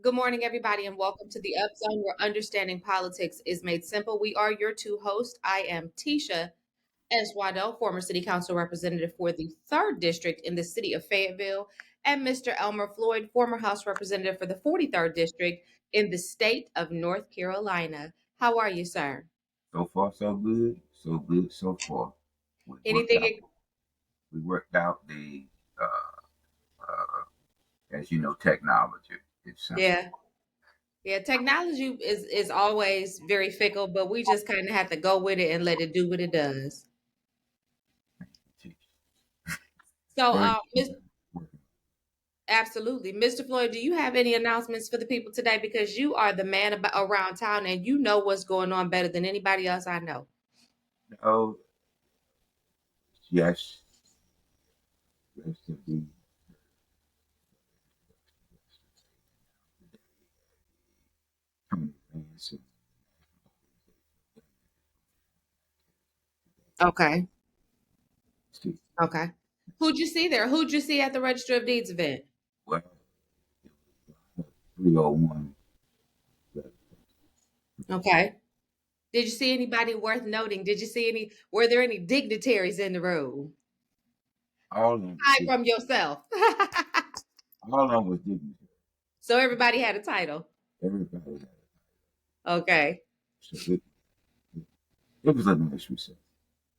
Good morning, everybody, and welcome to the Up Zone, where understanding politics is made simple. We are your two hosts. I am Tisha S. Waddell, former City Council representative for the 3rd District in the city of Fayetteville, and Mr. Elmer Floyd, former House representative for the 43rd District in the state of North Carolina. How are you, sir? So far, so good. So good so far. We worked out. Anything? We worked out the, as you know, technology. It's simple. Yeah. Yeah, technology is always very fickle, but we just kind of have to go with it and let it do what it does. So, Very working. absolutely. Mr. Floyd, do you have any announcements for the people today? Because you are the man around town and you know what's going on better than anybody else I know. Oh, yes. Rest of the Okay. see. Okay. Who'd you see there? Who'd you see at the Register of Deeds event? Well, 301. Okay. Did you see anybody worth noting? Did you see were there any dignitaries in the room? All of them was Hide dignity. from yourself. All of them was dignity. So everybody had a title. Everybody had it. Okay. So it was a nice reception.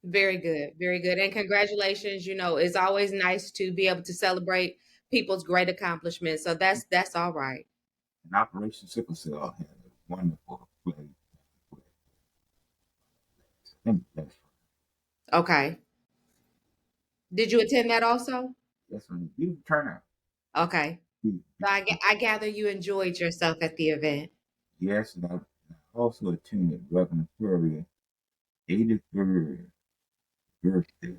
Very good. Very good. And congratulations. It's always nice to be able to celebrate people's great accomplishments. So that's all right. And Operation Sickle Cell had a wonderful play. And that's Okay. Did you attend that also? that's when you turn out. Okay. So I gather you enjoyed yourself at the event. Yes, and I also attended Reverend Furrier 83rd birthday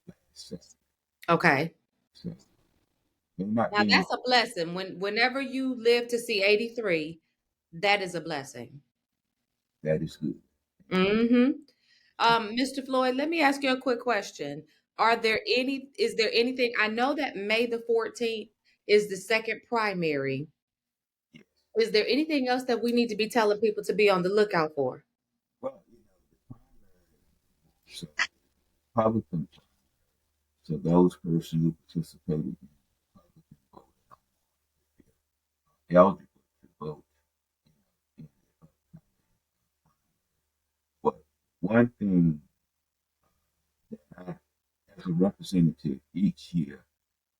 last Saturday. Okay. So they're not Now being that's a blessing. Whenever you live to see 83, that is a blessing. that is good. Mm-hmm. Mr. Floyd, let me ask you a quick question. Is there anything, I know that May the 14th is the second primary. Yes. Is there anything else that we need to be telling people to be on the lookout for? Well, the primary, so Republican, so those persons who participated in Republican voting are eligible to vote in the But one thing that I, as a representative each year,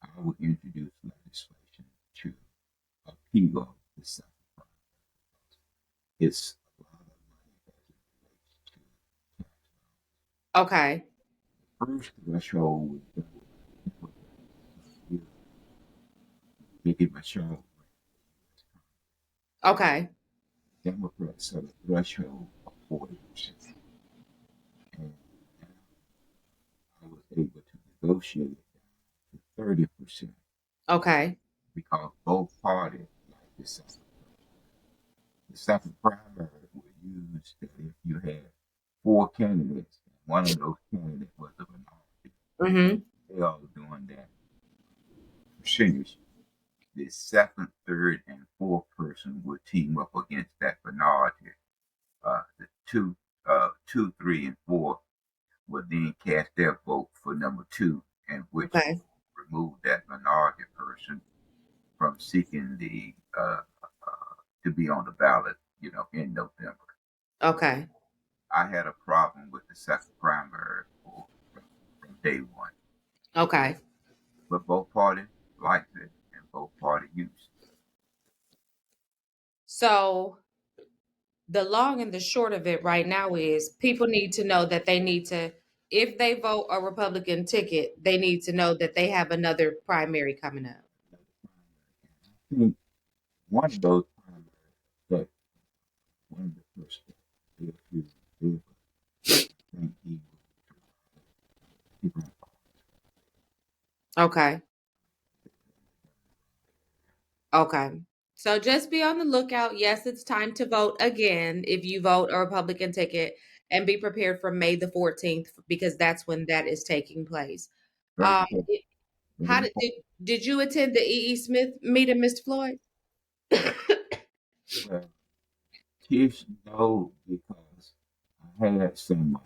I will introduce legislation to appeal the second primary. It's a lot of money as it relates to tax Okay. dollars. First threshold was Mickey Michelle. Okay. Democrats set a threshold of 40%. And I was able to negotiate it down to 30% Okay. because both parties like the second. The second primary was used that if you had four candidates, and one of those candidates was a minority, Mm-hmm. they all doing that percentage. The second, third, and fourth person would team up against that minority. The two, 3, and 4 would then cast their vote for number 2, and which Okay. remove that minority person from seeking the to be on the ballot, in November. Okay. I had a problem with the second primary from day one, Okay. but both parties liked it and both parties used it. So the long and the short of it right now is people need to know that they need to, if they vote a Republican ticket, they need to know that they have another primary coming up. I think one of those primaries that one of the first if you if think he ran Okay. Okay. So just be on the lookout. Yes, it's time to vote again if you vote a Republican ticket, and be prepared for May the 14th because that's when that is taking place. very Um, important. it- Very how did, important. did did you attend the E.E. Smith meeting, Mr. Floyd? Well, Tish, no, because I had some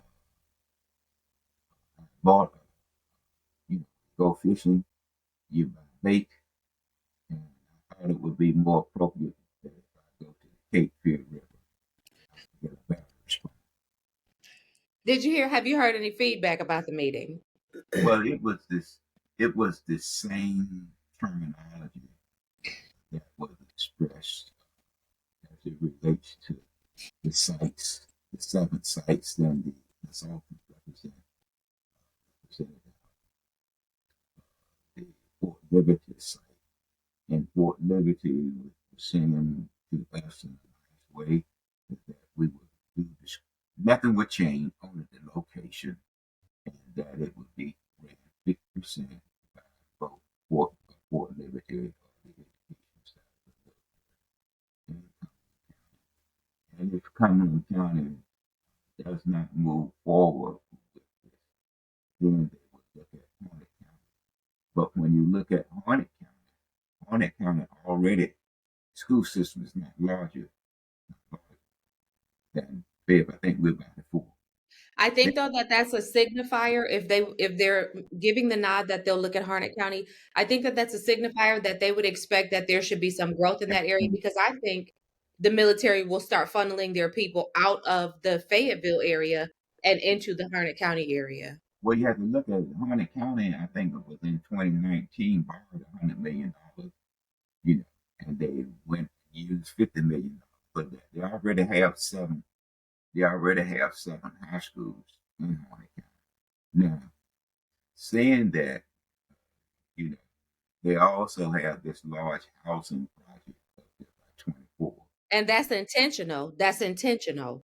bought, go fishing, you buy bait, and I thought it would be more appropriate that if I go to the Cape Fear River, I get a better response. Did you hear? Have you heard any feedback about the meeting? Well, it was the same terminology that was expressed as it relates to the sites, the 7 sites, then the consultants represented the Fort Liberty site. And Fort Liberty was saying to the best and the nice way that we would do this. Nothing would change, only the location, and that it would be ran 50% by both Fort Liberty or the education side of the and if Cumberland County does not move forward with this, then they would look at Harnett County. But when you look at Harnett County already school system is not larger than Fib. I think we're about to four. I think though that that's a signifier if they're giving the nod that they'll look at Harnett County. I think that that's a signifier that they would expect that there should be some growth in that area because I think the military will start funneling their people out of the Fayetteville area and into the Harnett County area. Well, you have to look at Harnett County. I think it was in 2019 borrowed $100 million, you know, and they went used $50 million. But they already have seven. They already have 7 high schools in Harnett County. Now, saying that, you know, they also have this large housing project up there by 24. And that's intentional. That's intentional.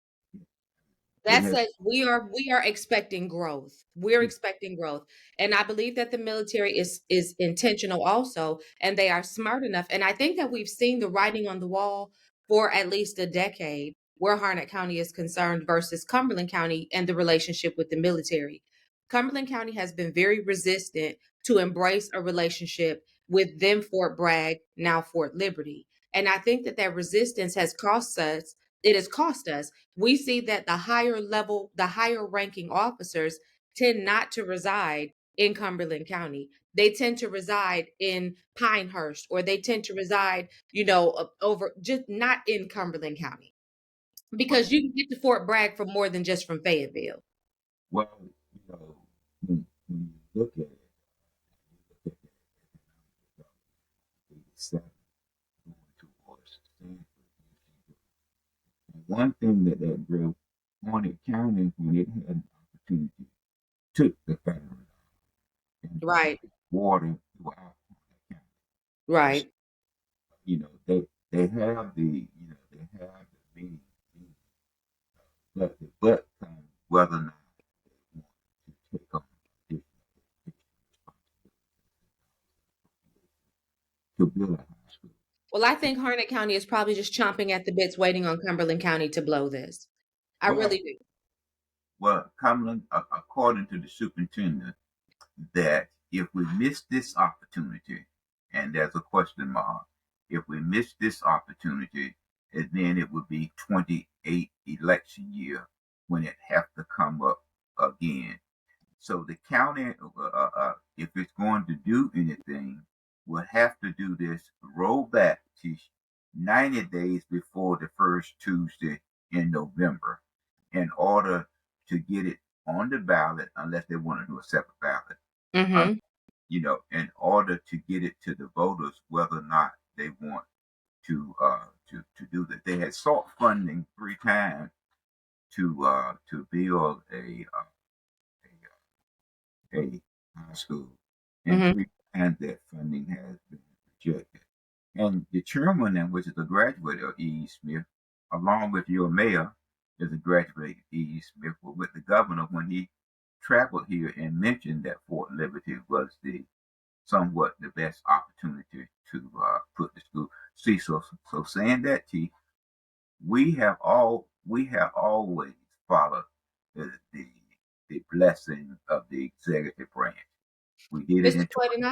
They That's have, a we are expecting growth. We're expecting growth. And I believe that the military is intentional also, and they are smart enough. And I think that we've seen the writing on the wall for at least a decade where Harnett County is concerned versus Cumberland County and the relationship with the military. Cumberland County has been very resistant to embrace a relationship with them Fort Bragg, now Fort Liberty. And I think that that resistance has cost us, it has cost us. We see that the higher level, the higher ranking officers tend not to reside in Cumberland County. They tend to reside in Pinehurst or they tend to reside, over just not in Cumberland County because well, you can get to Fort Bragg from more than just from Fayetteville. well, you know, when you look at it, you look at the economic development, 87 going towards Stanford. And one thing that drove Harnett County when it had an opportunity took the federal and Right, water throughout Harnett County. It's, right. they have they have the meaning, but the but comes whether or not they want to take on additional responsibility to build a high school. Well, I think Harnett County is probably just chomping at the bits, waiting on Cumberland County to blow this. I really Well, do. Cumberland, according to the superintendent, that if we miss this opportunity, and there's a question mark, if we miss this opportunity, and then it would be 28 election year when it have to come up again. So the county, if it's going to do anything, will have to do this roll back to 90 days before the first Tuesday in November in order to get it on the ballot, unless they want to do a separate ballot. Uh, Hmm. in order to get it to the voters, whether or not they want to do that. They had sought funding 3 times to build a high school, and Hmm. 3 times that funding has been rejected. And the chairman, which is a graduate of E. E. Smith, along with your mayor, is a graduate of E. E. Smith, were with the governor when he traveled here and mentioned that Fort Liberty was the somewhat the best opportunity to put the school. See, so saying that, T, we have always followed the the blessing of the executive branch. We did it Mr. in Floyd,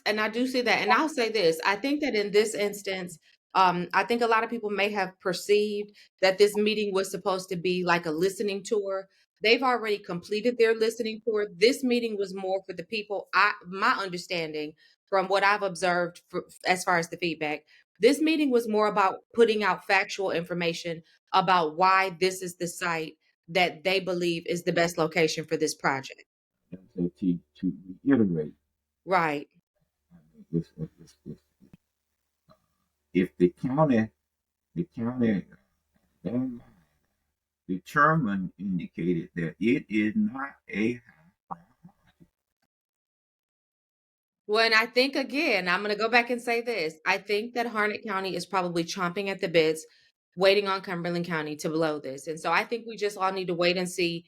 and I do see that. And I'll say this. I think that in this instance, I think a lot of people may have perceived that this meeting was supposed to be like a listening tour. They've already completed their listening tour. This meeting was more for the people. My understanding from what I've observed as far as the feedback, this meeting was more about putting out factual information about why this is the site that they believe is the best location for this project. And so to reiterate, Right. I mean, if the county then determined indicated that it is not a high priority. Well, and I think again, I'm going to go back and say this. I think that Harnett County is probably chomping at the bits, waiting on Cumberland County to blow this. And so I think we just all need to wait and see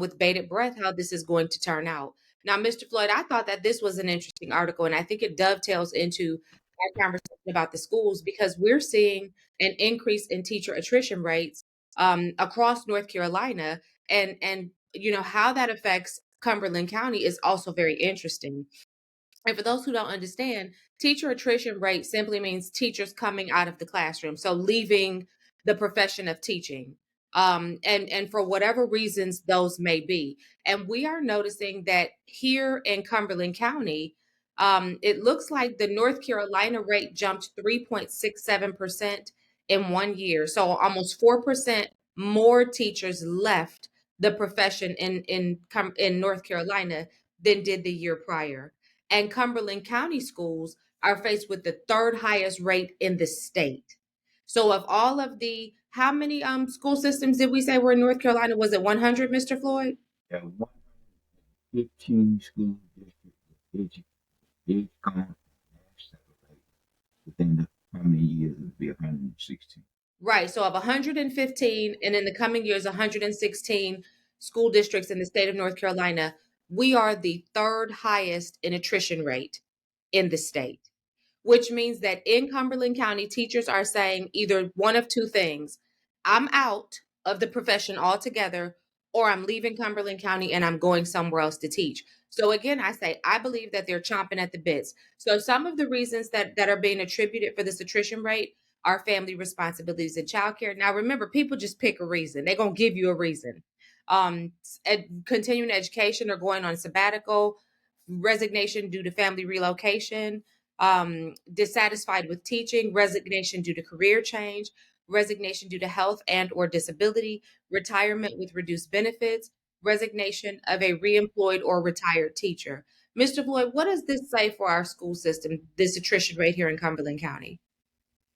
with bated breath how this is going to turn out. Now, Mr. Floyd, I thought that this was an interesting article, and I think it dovetails into our conversation about the schools because we're seeing an increase in teacher attrition rates across North Carolina, and how that affects Cumberland County is also very interesting. And for those who don't understand, teacher attrition rate simply means teachers coming out of the classroom, so leaving the profession of teaching. And for whatever reasons those may be. And we are noticing that here in Cumberland County, it looks like the North Carolina rate jumped 3.67% in 1 year. So almost 4% more teachers left the profession in North Carolina than did the year prior. And Cumberland County schools are faced with the third highest rate in the state. So of all of the how many school systems did we say were in North Carolina? Was it 100, Mr. Floyd? There are 115 school districts is going to accelerate within the coming years. It'll be 116. Right. So of 115 and in the coming years 116 school districts in the state of North Carolina, we are the third highest in attrition rate in the state, which means that in Cumberland County, teachers are saying either one of two things: I'm out of the profession altogether, or I'm leaving Cumberland County and I'm going somewhere else to teach. So again, I say I believe that they're chomping at the bits. So some of the reasons that are being attributed for this attrition rate are family responsibilities and childcare. Now remember, people just pick a reason. They're gonna give you a reason. Continuing education or going on sabbatical, resignation due to family relocation, dissatisfied with teaching, resignation due to career change, resignation due to health and or disability, retirement with reduced benefits, resignation of a reemployed or retired teacher. Mr. Floyd, what does this say for our school system, this attrition rate here in Cumberland County?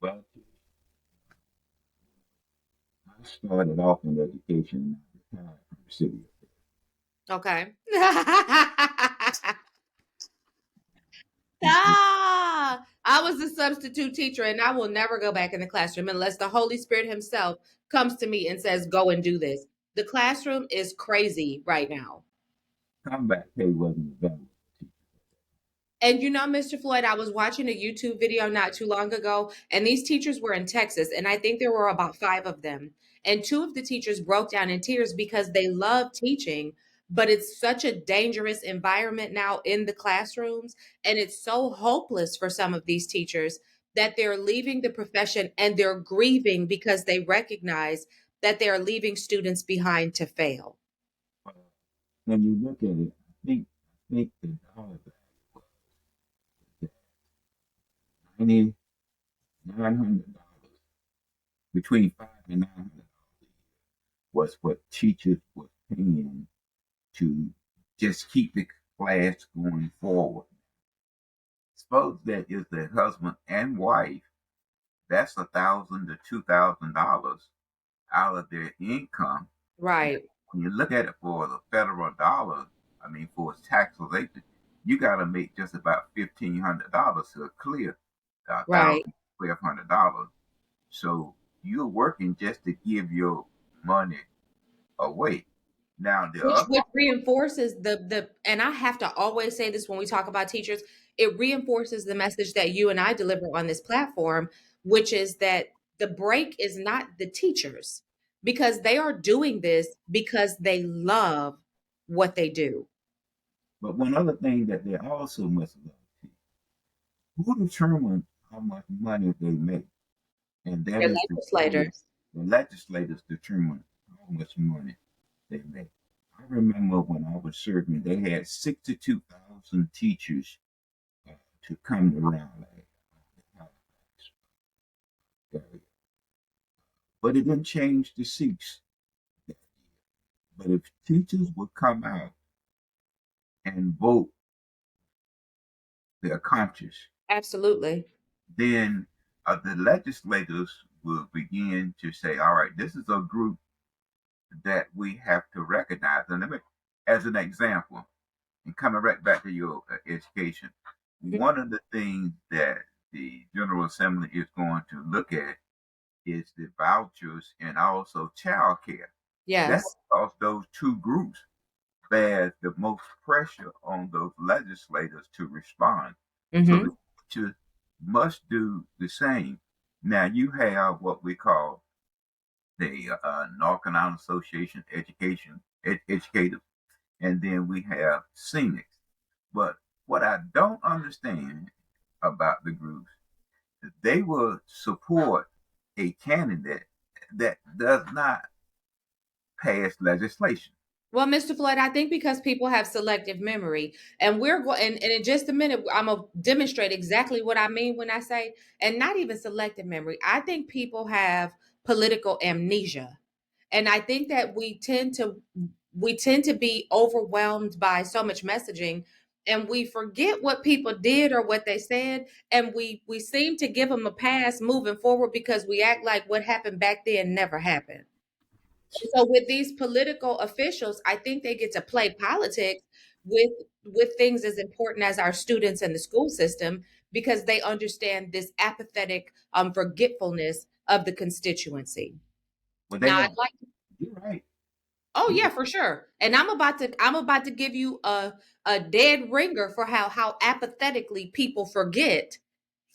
Well, I started off in education and I retired from the city. Okay. I was a substitute teacher and I will never go back in the classroom unless the Holy Spirit Himself comes to me and says, go and do this. The classroom is crazy right now. Combat pay wasn't available to teachers. And Mr. Floyd, I was watching a YouTube video not too long ago, and these teachers were in Texas, and I think there were about five of them. And two of the teachers broke down in tears because they love teaching, but it's such a dangerous environment now in the classrooms, and it's so hopeless for some of these teachers that they're leaving the profession and they're grieving because they recognize that they're leaving students behind to fail. When you look at it, I think the dollar value was $900, between $500 and $900 a year was what teachers were paying to just keep the class going forward. Suppose that is the husband and wife. That's $1,000 to $2,000 out of their income. Right, When you look at it for the federal dollar, I mean for its taxation, you got to make just about $1,500 to clear right. $1,200. So you're working just to give your money away. Now the Which other, which reinforces the and I have to always say this when we talk about teachers, it reinforces the message that you and I deliver on this platform, which is that the break is not the teachers because they are doing this because they love what they do. but one other thing that they also must love, who determines how much money they make? and that They're is because legislators. the legislators determine how much money they make. I remember when I was serving, they had 62,000 teachers to come to Raleigh, but it didn't change the seats. But if teachers would come out and vote their conscience, Absolutely. then the legislators will begin to say, all right, this is a group that we have to recognize. And let me, as an example, and coming right back to your education, Mhm. one of the things that the General Assembly is going to look at is the vouchers and also child care. That's Yes. because those two groups bear the most pressure on those legislators to respond. So the Hmm. teachers must do the same. Now you have what we call the North Carolina Association Educators, and then we have seniors. But what I don't understand about the groups is they will support a candidate that does not pass legislation. Well, Mr. Floyd, I think because people have selective memory, and we're going, and in just a minute, I'm gonna demonstrate exactly what I mean when I say, and not even selective memory. I think people have political amnesia, and I think that we tend to be overwhelmed by so much messaging, and we forget what people did or what they said, and we seem to give them a pass moving forward because we act like what happened back then never happened. So with these political officials, I think they get to play politics with with things as important as our students in the school system because they understand this apathetic forgetfulness of the constituency. But they Now, I'd don't. like You're right. oh You're yeah, right. for sure. And I'm about to give you a dead ringer for how apathetically people forget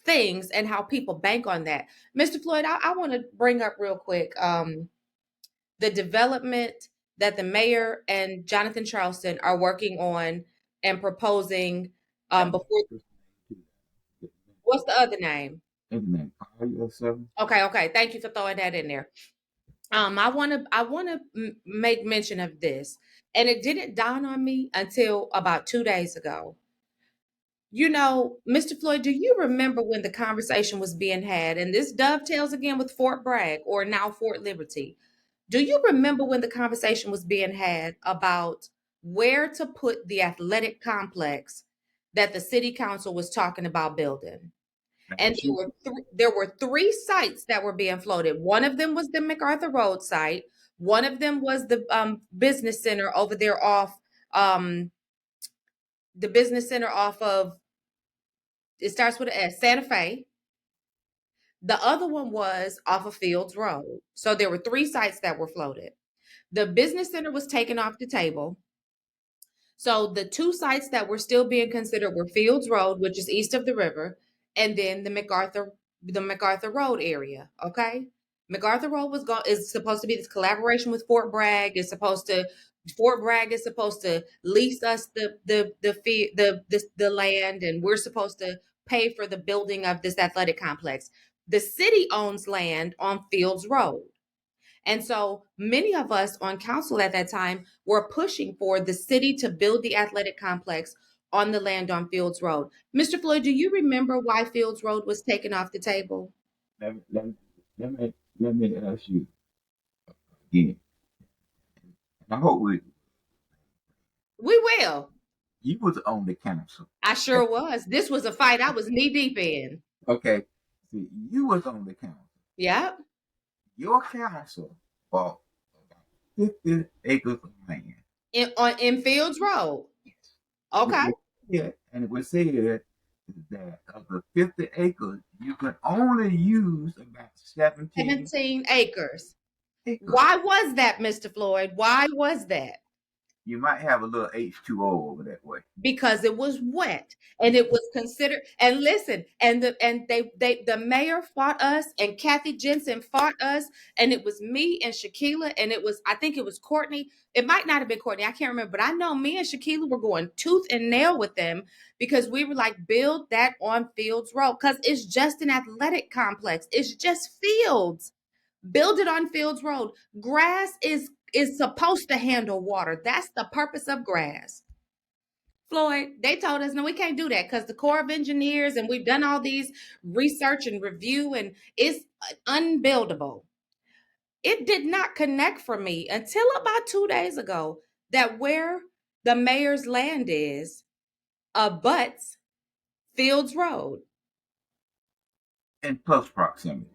things and how people bank on that. Mr. Floyd, I want to bring up real quick. The development that the mayor and Jonathan Charleston are working on and proposing That was before the first name too. what's the other name? Isn't that Polly or something? Okay, thank you for throwing that in there. I want to make mention of this, and it didn't dawn on me until about 2 days ago. Mr. Floyd, do you remember when the conversation was being had? And this dovetails again with Fort Bragg or now Fort Liberty. Do you remember when the conversation was being had about where to put the athletic complex that the city council was talking about building? Now, And she, there were three sites that were being floated. One of them was the MacArthur Road site. One of them was the business center over there off the business center off of it starts with an S, Santa Fe. The other one was off of Fields Road. So there were three sites that were floated. The business center was taken off the table. So the two sites that were still being considered were Fields Road, which is east of the river, and then the MacArthur Road area. Okay. MacArthur Road is supposed to be this collaboration with Fort Bragg. Fort Bragg is supposed to lease us the land, and we're supposed to pay for the building of this athletic complex. The city owns land on Fields Road. And so many of us on council at that time were pushing for the city to build the athletic complex on the land on Fields Road. Mr. Floyd, do you remember why Fields Road was taken off the table? let, me, let, me, let me ask you again. And I hope We will. you was on the council. I sure was. This was a fight I was knee deep in. Okay. See, you was on the council. Yep. Your council bought about 50 acres of land. In Fields Road. Yes. And it Okay. was said that of the 50 acres, you could only use about 17 17 acres. acres. Why was that, Mr. Floyd? Why was that? you might have a little H2O over that way. because it was wet and it was considered. And listen, and the mayor fought us and Kathy Jensen fought us, and it was me and Shaquila, and it was, I think it was Courtney. It might not have been Courtney, I can't remember, but I know me and Shaquila were going tooth and nail with them because we were like, build that on Fields Road because it's just an athletic complex, it's just fields. Build it on Fields Road. Grass is supposed to handle water. That's the purpose of grass. Floyd, they told us, no, we can't do that because the Corps of Engineers, and we've done all these research and review, and it's unbuildable. It did not connect for me until about 2 days ago that where the mayor's land is abuts Fields Road. In close proximity.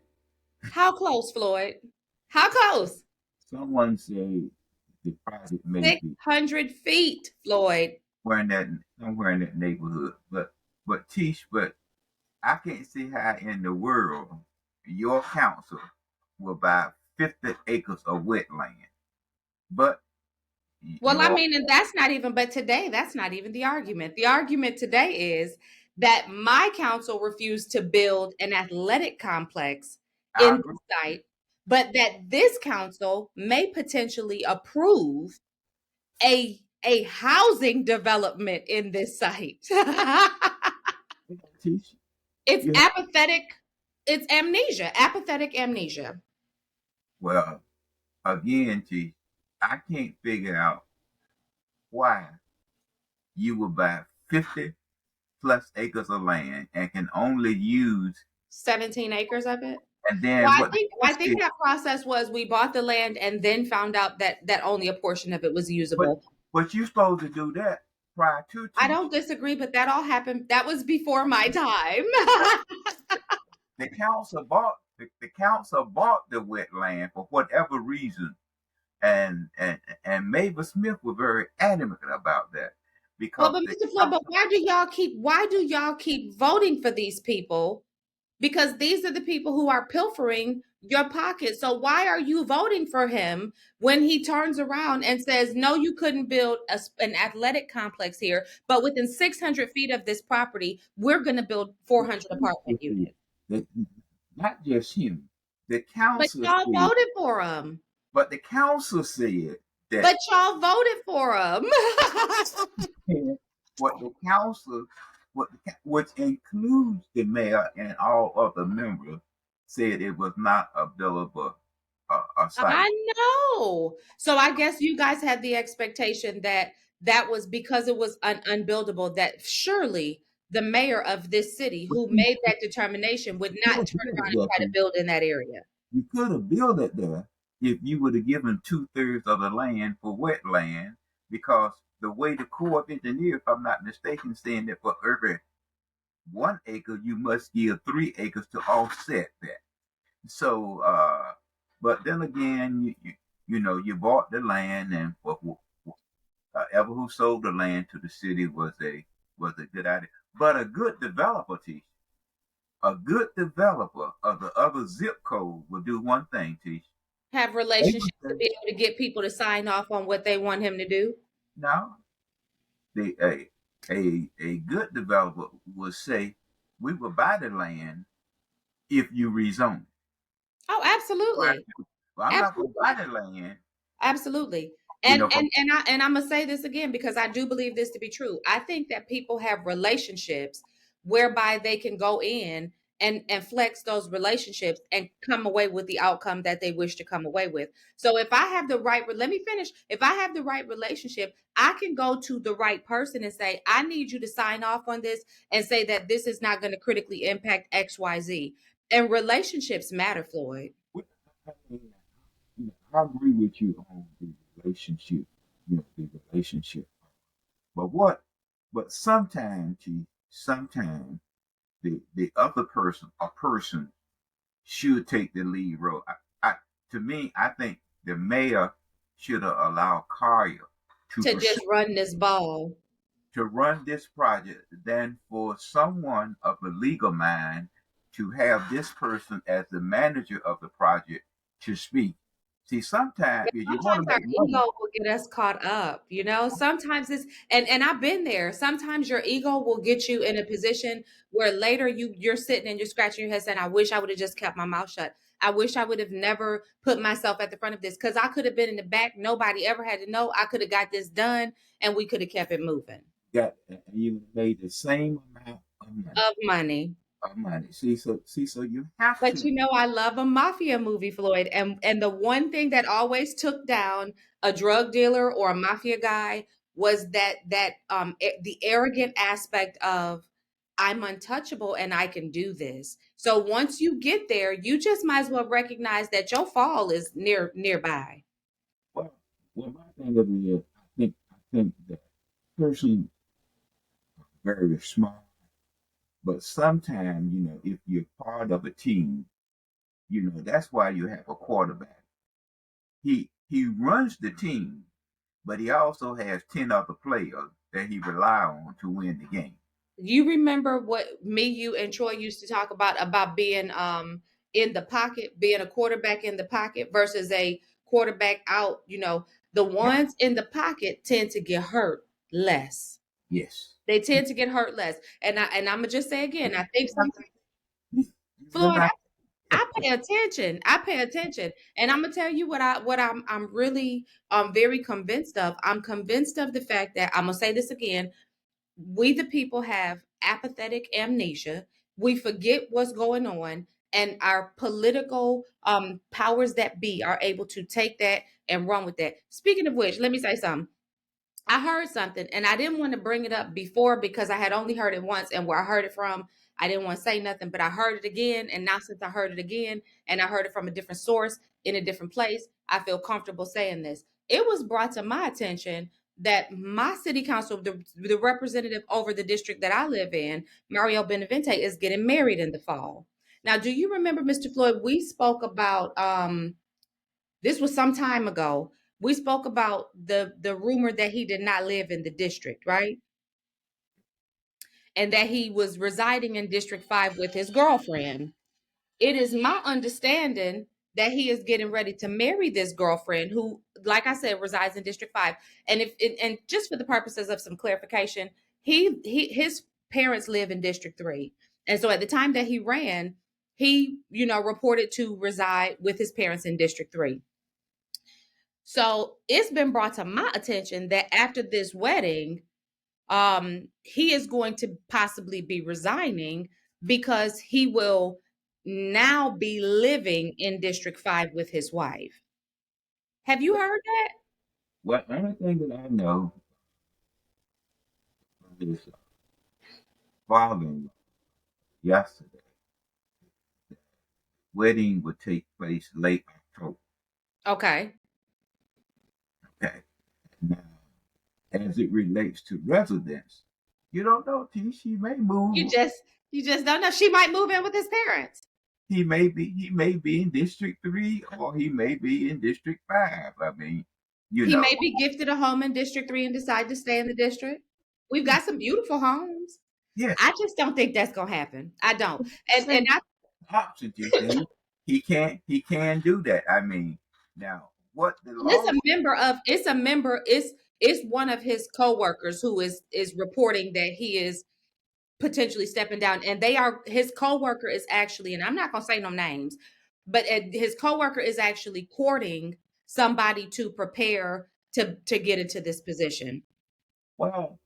How close, Floyd? How close? Someone said the project may be 600 feet, Floyd. somewhere in that neighborhood. But Tish, but I can't see how in the world your council will buy 50 acres of wetland. But Well, I your mean, and that's not even, but today, that's not even the argument. The argument today is that my council refused to build an athletic complex I in agree. the site, but that this council may potentially approve a housing development in this site. Tish, It's you apathetic, it's amnesia, apathetic amnesia. well again, Tish, I can't figure out why you would buy 50 plus acres of land and can only use 17 acres of it. and Well, then I what the think I cost think is. that process was we bought the land and then found out that only a portion of it was But usable. but you're supposed to do that prior to I Tish. don't disagree, but that all happened. That was before my time. The council bought the wetland for whatever reason, and Mavis Smith was very adamant about that Well, because but the Mr. Floyd, but council why do y'all keep voting for these people? Because these are the people who are pilfering your pocket. So why are you voting for him when he turns around and says, no, you couldn't build an athletic complex here, but within 600 feet of this property, we're going to build 400 apartment units. that not just him, the But council y'all said, voted for him. but the council said that But y'all voted for him. what the council, which includes the mayor and all other members, said it was not a billable site. I know. So I guess you guys had the expectation that that was because it was unbuildable, that surely the mayor of this city But who made that determination would not turn around and try to build in that area. you could have built it there if you would have given 2/3 of the land for wetland, because the way the Corps of Engineers, if I'm not mistaken, saying that for every 1 acre you must give 3 acres to offset that. So, but then again, you bought the land, and whoever who sold the land to the city was a good idea. But a good developer of the other zip code will do one thing, Tish. Have They would relationships to say, be able to get people to sign off on what they want him to do. no, they, a good developer will say, we will buy the land if you rezone it. Oh, Right. absolutely. Well, I'm not going to buy Absolutely. the land, Absolutely. you And know, from I'm gonna say this again because I do believe this to be true. I think that people have relationships whereby they can go in and flex those relationships and come away with the outcome that they wish to come away with. So if I have the right, let me finish. If I have the right relationship, I can go to the right person and say, I need you to sign off on this and say that this is not going to critically impact XYZ. And relationships matter, Floyd. I mean, I agree with you on the relationship, the relationship. But sometimes, sometimes the other person, a person, should take the lead role. To me, I think the mayor should have allowed Collier to To pursue just run this ball. to run this project than for someone of a legal mind to have this person as the manager of the project to speak. See, sometimes if you want Sometimes to our make ego money, will get us caught up, you know? Sometimes it's and I've been there. Sometimes your ego will get you in a position where later you're sitting and you're scratching your head saying, I wish I would have just kept my mouth shut. I wish I would have never put myself at the front of this because I could have been in the back. Nobody ever had to know. I could have got this done and we could have kept it moving. got and you made the same amount of money. Of money. Of money. See, so you have But to. you know, I love a mafia movie, Floyd. And the one thing that always took down a drug dealer or a mafia guy was the arrogant aspect of I'm untouchable and I can do this. So once you get there, you just might as well recognize that your fall is nearby. Well, well, my thing of it is, I think that person very smart, but sometimes if you're part of a team, that's why you have a quarterback. He runs the team, but he also has 10 other players that he rely on to win the game. You remember what me, you, and Troy used to talk about being in the pocket, being a quarterback in the pocket versus a quarterback out. You know, the Yeah. ones in the pocket tend to get hurt less. Yes. They tend to get hurt less. And I'm gonna just say again, I think sometimes You Floyd, realize- I pay attention. I pay attention. And I'm gonna tell you what I'm really very convinced of. I'm convinced of the fact that I'm gonna say this again. We the people have apathetic amnesia. We forget what's going on, and our political powers that be are able to take that and run with that. Speaking of which, let me say something. I heard something and I didn't want to bring it up before because I had only heard it once, and where I heard it from, I didn't want to say nothing, but I heard it again. And now, since I heard it again and I heard it from a different source in a different place, I feel comfortable saying this. It was brought to my attention that my city council, the representative over the district that I live in, Mario Benavente, is getting married in the fall. Now, do you remember, Mr. Floyd? We spoke about this was some time ago. We spoke about the rumor that he did not live in the district, right? And that he was residing in District 5 with his girlfriend. It is my understanding that he is getting ready to marry this girlfriend who, like I said, resides in District 5. And and just for the purposes of some clarification, his parents live in District 3. And so at the time that he ran, he, reported to reside with his parents in District 3. So it's been brought to my attention that after this wedding, he is going to possibly be resigning because he will now be living in District 5 with his wife. Have you heard that? Well, the only thing that I know is following yesterday, wedding would take place late October. Okay. Okay. Now, as it relates to residents, you don't know, T. She may You move. just you just don't know. She might move in with his parents. He may be in District 3 or he may be in District 5. I mean, you He may know. be gifted a home in District 3 and decide to stay in the district. We've got some beautiful homes. Yes. I just don't think that's gonna happen. I don't. And Same I option, T. He can do that. I mean, now what the It's law. a member of it's a member it's one of his coworkers who is reporting that he is potentially stepping down, and they are his coworker is actually, and I'm not going to say no names, but his coworker is actually courting somebody to prepare to get into this position, Well,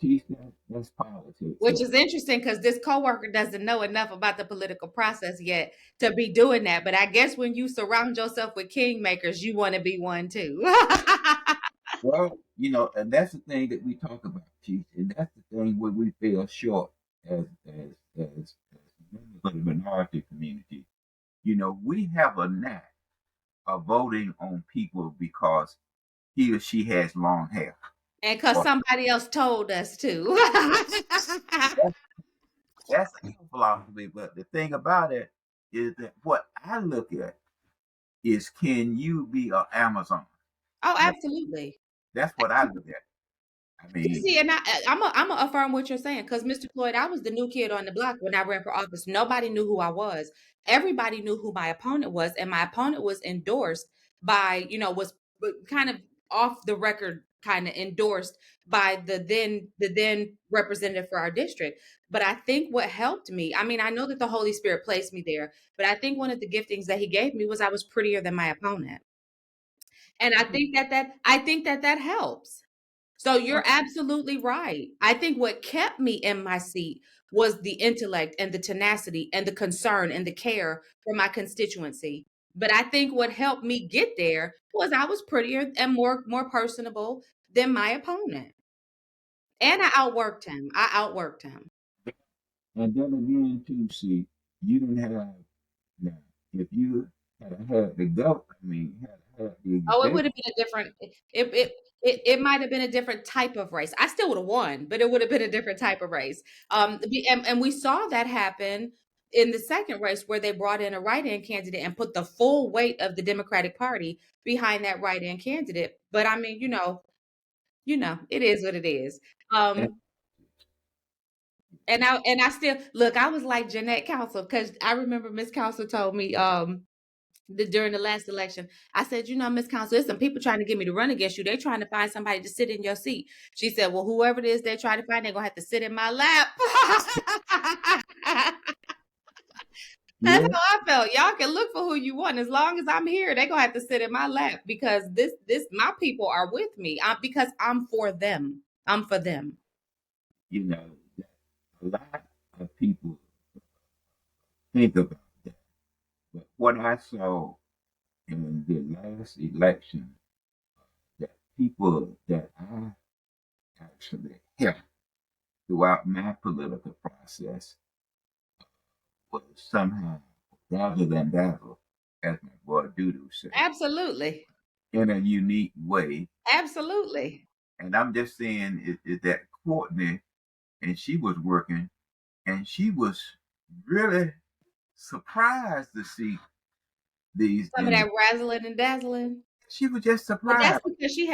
T. That's politics. which is interesting because this coworker doesn't know enough about the political process yet to be doing that. But I guess when you surround yourself with kingmakers, you want to be one too. Well, and that's the thing that we talk about, Chief, and that's the thing where we feel short as members of the minority community. We have a knack of voting on people because he or she has long hair. And because Or somebody else told us to. that's, that's our philosophy. But the thing about it is that what I look at is, can you be an Amazon? Oh, That, absolutely. that's what I look at. I You mean, see, and I'm a affirm what you're saying because Mr. Floyd, I was the new kid on the block when I ran for office. Nobody knew who I was. Everybody knew who my opponent was, and my opponent was endorsed by, was kind of off the record, kind of endorsed by the then representative for our district. But I think what helped me, I mean, I know that the Holy Spirit placed me there, but I think one of the giftings that he gave me was I was prettier than my opponent. And I think that helps. So you're absolutely right. I think what kept me in my seat was the intellect and the tenacity and the concern and the care for my constituency. But I think what helped me get there was I was prettier and more personable than my opponent. And I outworked him. I outworked him. And then again, too, see, you didn't have now. If you had the go, I mean, had the Oh, it exec, would have been a different it might have been a different type of race. I still would have won, but it would have been a different type of race. And we saw that happen in the second race where they brought in a write-in candidate and put the full weight of the Democratic Party behind that write-in candidate. But I mean, it is what it is. and Um, and I still look. I was like Jeanette Council because I remember Miss Council told me during the last election, I said, Miss Council, there's some people trying to get me to run against you. They're trying to find somebody to sit in your seat. She said, well, whoever it is they're trying to find, they're gonna have to sit in my lap. That's yeah, how I felt. Y'all can look for who you want. As long as I'm here, they're gonna have to sit in my lap because this my people are with me. Because I'm for them. I'm for them. you know, that a lot of people think about that. But what I saw in the last election, that people that I actually helped throughout my political process was somehow rather than dazzle, as my boy Dudu said, Absolutely. in a unique way. Absolutely. And I'm just saying is that Courtney, and she was working, and she was really surprised to see these Some of that individuals. razzling and dazzling. She was just But that's surprised. because she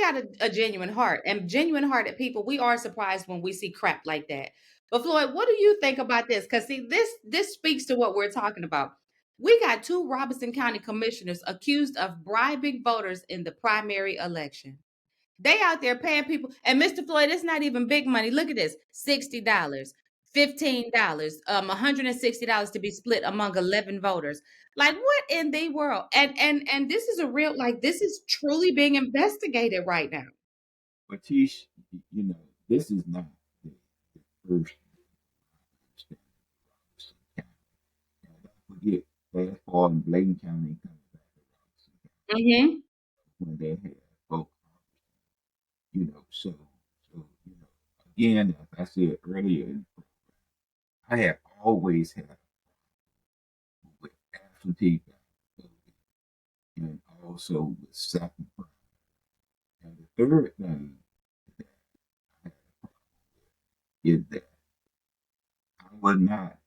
got a genuine heart. And genuine hearted people, we are surprised when we see crap like that. But Floyd, what do you think about this? Because see, this speaks to what we're talking about. We got two Robeson County commissioners accused of bribing voters in the primary election. They out there paying people. And Mr. Floyd, it's not even big money. Look at this: $60, $15, $160 to be split among 11 voters. Like what in the world? And this is a real, like, this is truly being investigated right now. But Tish, this is not the first Robeson County. Now, don't forget, fast forward in Blaine County comes back to Robeson County Hmm. when they had folk, again, as I said earlier, I have always had with absentee ballot and also with second prime. And the third thing that I had is that I would not,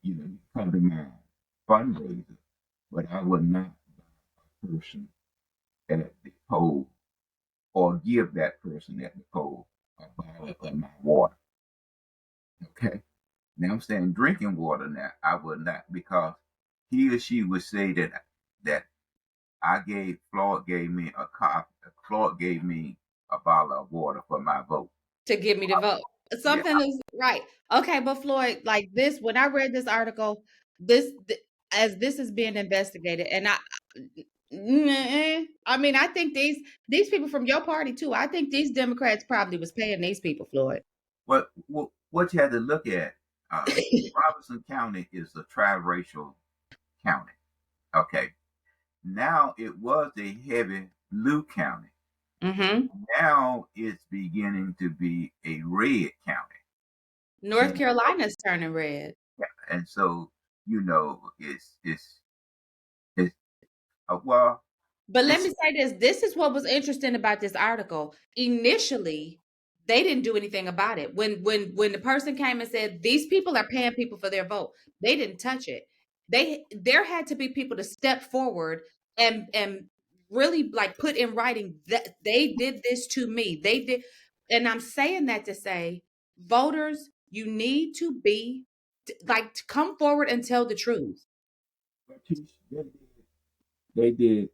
you come to my fundraiser, but I would not buy a person at the poll or give that person at the poll a bottle of my water. Okay. Now I'm saying drinking water now, I would not because he or she would say that Floyd gave me a cop Floyd gave me a bottle of water for my vote. To give me the vote. Yeah. Something is right. Okay, but Floyd, like this, when I read this article, as this is being investigated, and I mean, I think these people from your party too. I think these Democrats probably was paying these people, Floyd. What you had to look at, Robeson County is a triracial county. Okay. Now it was a heavy blue county. Hmm. Now it's beginning to be a red county. North And Carolina's turning red. yeah, and so it's well, But let it's me say this. This is what was interesting about this article. Initially, they didn't do anything about it. When the person came and said these people are paying people for their vote, they didn't touch it. There had to be people to step forward and really like put in writing that they did this to me. They did, and I'm saying that to say, voters, you need to be to come forward and tell the truth. They did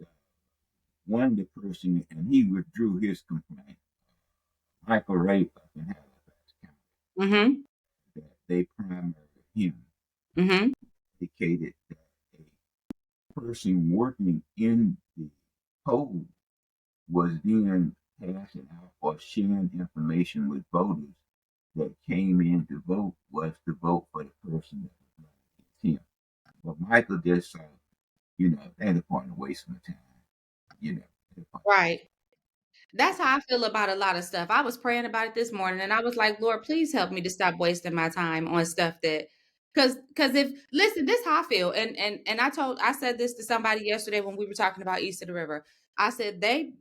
one of the person, and he withdrew his complaint. Michael Ray up in Halifax County, Mm-hmm. that they primared him, Mm-hmm. indicated that a person working in the poll was then passing out or sharing information with voters that came in to vote was to vote for the person that was running against him. But Michael just saw, ain't a point in wasting my time. You know, ain't a point. Right. That's how I feel about a lot of stuff. I was praying about it this morning and I was like, Lord, please help me to stop wasting my time on stuff that because if listen, this is how I feel. And I said this to somebody yesterday when we were talking about East of the River. I said they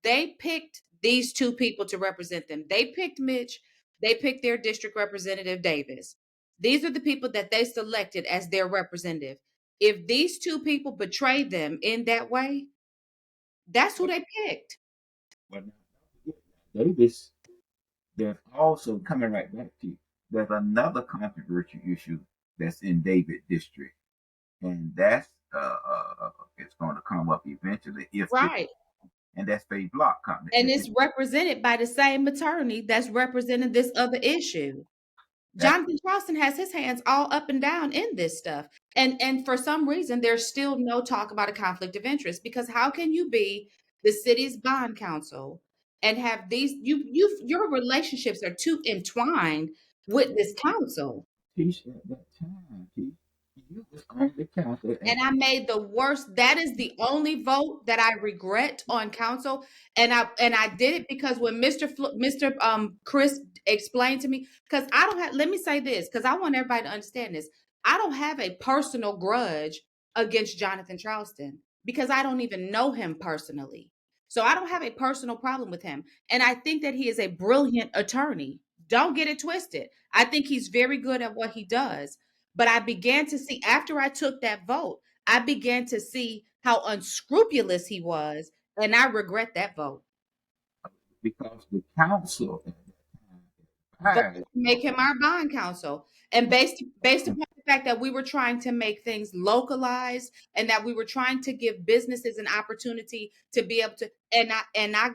picked these two people to represent them. They picked Mitch, they picked their district representative Davis. These are the people that they selected as their representative. If these two people betrayed them in that way, that's who they picked. But now, Davis, there's also coming right back to you, there's another controversial issue that's in David district, and that's it's going to come up eventually if the Right. and that's Faye Block company. And If it's represented by the same attorney that's representing this other issue. that Jonathan Charleston has his hands all up and down in this stuff. And for some reason, there's still no talk about a conflict of interest because how can you be the city's bond counsel and have these your relationships are too entwined with this council? Teach at that time, Teach, you was on the council And at I made the worst. That is the only vote that I regret on council. And I did it because when Mr. Chris explained to me, because I don't have. Let me say this, because I want everybody to understand this. I don't have a personal grudge against Jonathan Charleston because I don't even know him personally. So I don't have a personal problem with him, and I think that he is a brilliant attorney. Don't get it twisted. I think he's very good at what he does. But I began to see after I took that vote, I began to see how unscrupulous he was, and I regret that vote. because the council at that Voted time to make him our bond counsel, and based upon the fact that we were trying to make things localized and that we were trying to give businesses an opportunity to be able to, and I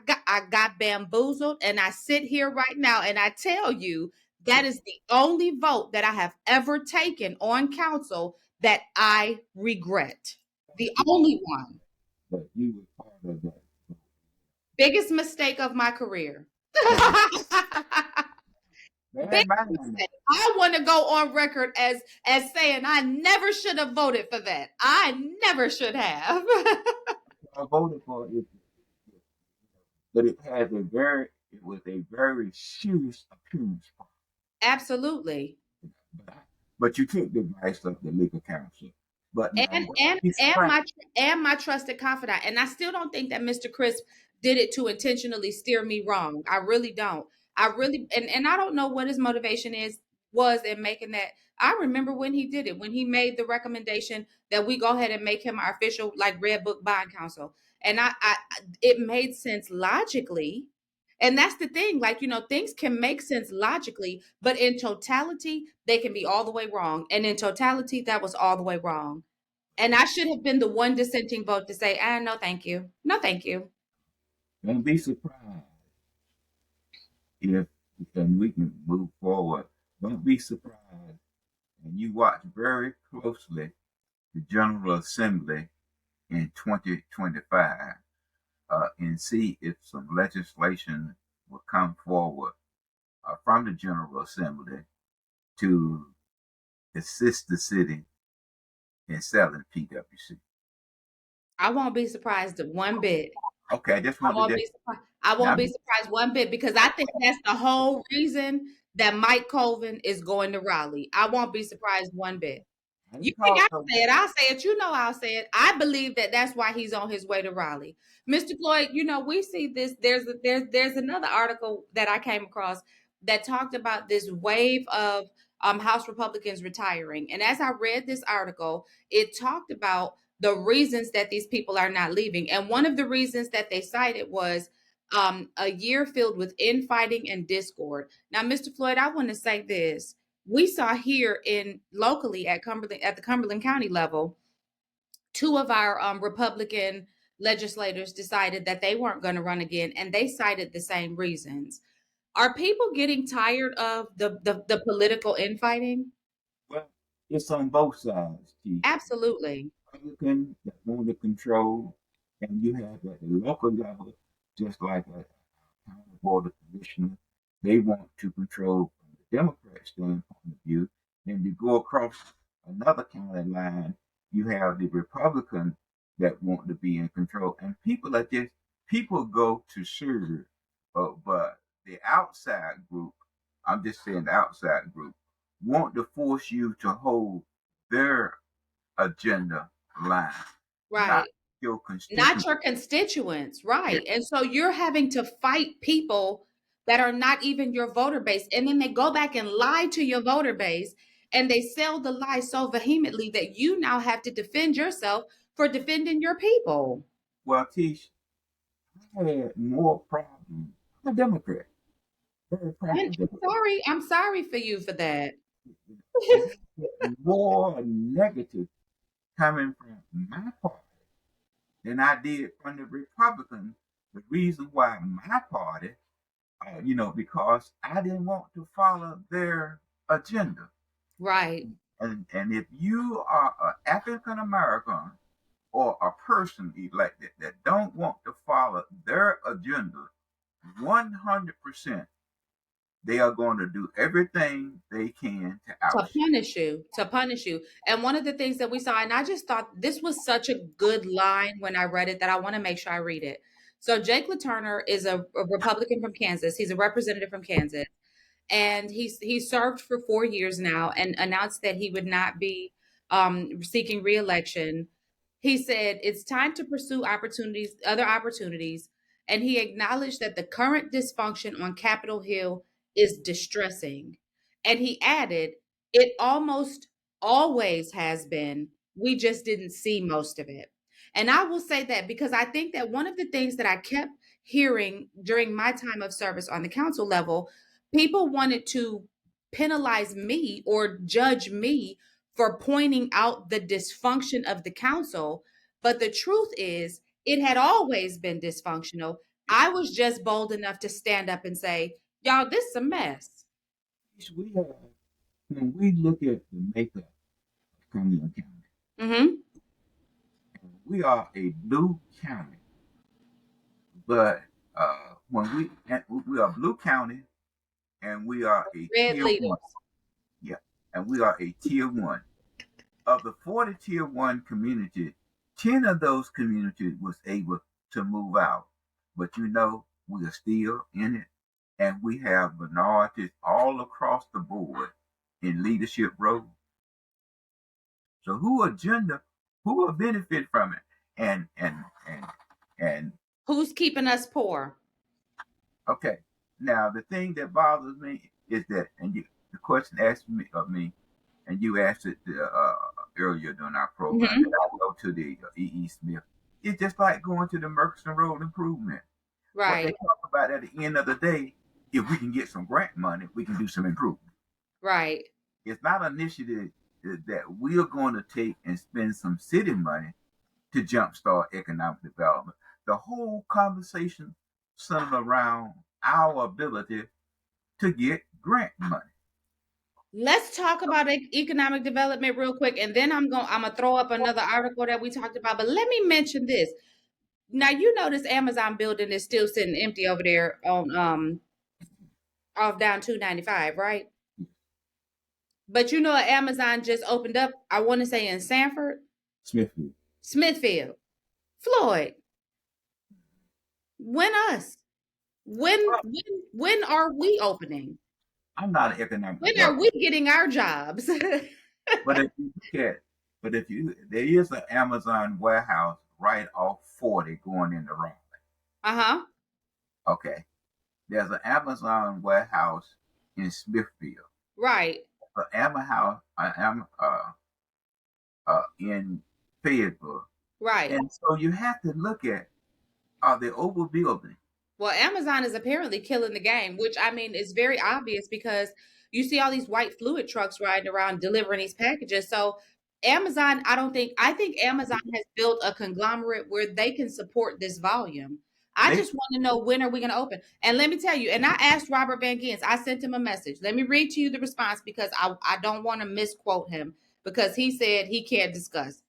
got bamboozled, and I sit here right now and I tell you that is the only vote that I have ever taken on council that I regret. The only one. that you were part of that. Biggest mistake of my career. Now, bear Big in mind now, mistake. I want to go on record as saying I never should have voted for that. I never should have. I voted for it, but it was a very serious appearance problem. Absolutely. But, but you took the advice of the legal counsel. But now, and what and he's and trying, my trusted confidant. And I still don't think that Mr. Crisp did it to intentionally steer me wrong. I really don't. I really and I don't know what his motivation was in making that. I remember when he did it, when he made the recommendation that we go ahead and make him our official like Red Book bond counsel. And I it made sense logically. And that's the thing, like, things can make sense logically, but in totality, they can be all the way wrong. And in totality, that was all the way wrong. And I should have been the one dissenting vote to say, no, thank you. No, thank you. don't be surprised if, and we can move forward. Don't be surprised, and you watch very closely the General Assembly in 2025 and see if some legislation will come forward from the General Assembly to assist the city in selling PWC. I won't be surprised one bit. Okay, I just I wanted won't to. be surprised. I Now, won't be surprised one bit because I think that's the whole reason that Mike Colvin is going to Raleigh. I won't be surprised one bit. I You didn't think call I'll so. say it? I'll say it. I'll say it. I believe that that's why he's on his way to Raleigh. Mr. Floyd, we see this. There's another article that I came across that talked about this wave of House Republicans retiring. And as I read this article, it talked about the reasons that these people are not leaving. And one of the reasons that they cited was a year filled with infighting and discord. Now, Mr. Floyd, I want to say this: we saw here in locally at the Cumberland County level, two of our Republican legislators decided that they weren't going to run again, and they cited the same reasons. Are people getting tired of the political infighting? Well, it's on both sides, Keisha. Absolutely. Republican that want to control, and you have at the local level, just like a county board of commissioner, they want to control from the Democrat standpoint of view. Then you go across another county line, you have the Republican that want to be in control, and people go to serve, but the outside group, I'm just saying the outside group, want to force you to hold their agenda line, not Right. your Not constituent. your constituents, Yeah. right. And so you're having to fight people that are not even your voter base. And then they go back and lie to your voter base, and they sell the lie so vehemently that you now have to defend yourself for defending your people. Well, Tish, I had more problems. I'm a Democrat, very And proud Democrat. I'm sorry for you for that. And I had more negative coming from my party than I did from the Republicans. The reason why my party, because I didn't want to follow their agenda. Right. And if you are an African American or a person elected that don't want to follow their agenda, 100%, they are going to do everything they can to To oust you. punish you, to punish you. And one of the things that we saw, and I just thought this was such a good line when I read it that I want to make sure I read it. So Jake LaTurner is a Republican from Kansas. He's a representative from Kansas, and he served for 4 years now and announced that he would not be seeking reelection. He said it's time to pursue other opportunities, and he acknowledged that the current dysfunction on Capitol Hill is distressing. And he added, it almost always has been. We just didn't see most of it. And I will say that because I think that one of the things that I kept hearing during my time of service on the council level, people wanted to penalize me or judge me for pointing out the dysfunction of the council. But the truth is, it had always been dysfunctional. I was just bold enough to stand up and say, y'all, this is a mess. We have, when we look at the makeup of Cumberland County, Mm-hmm. we are a blue county, but we are blue county and we are a Red tier one. leaders. Yeah, and we are a tier one. Of the 40 tier one communities, 10 of those communities was able to move out. But we are still in it. And we have minorities all across the board in leadership roles. So who will benefit from it? And Who's keeping us poor? okay. Now the thing that bothers me is that, the question asked me of me, and you asked it earlier during our program, Mm-hmm. that I go to the E.E. Smith. It's just like going to the Murchison Road Improvement. What they Right, talk about at the end of the day, if we can get some grant money, we can do some improvement. right. It's not an initiative that we're going to take and spend some city money to jumpstart economic development. The whole conversation centered around our ability to get grant money. Let's talk about economic development real quick, and then I'm gonna throw up another article that we talked about. But let me mention this. Now you know this Amazon building is still sitting empty over there on off down 295, right? But you know Amazon just opened up, I want to say in Sanford, Smithfield. Smithfield. Floyd, when us? When are we opening? I'm not an economic When are we developer, getting our jobs? but if you look at, there is an Amazon warehouse right off 40 going into Raleigh. Uh-huh. Okay, there's an Amazon warehouse in Smithfield, Right. an in Fayetteville, Right. and so you have to look at, are they overbuilding? Well, Amazon is apparently killing the game, which I mean is very obvious because you see all these white fluid trucks riding around delivering these packages. So Amazon, I think Amazon has built a conglomerate where they can support this volume. I They just want to know, when are we going to open? And let me tell you, and I asked Robert Van Gens, I sent him a message. Let me read to you the response because I don't want to misquote him because he said he can't discuss.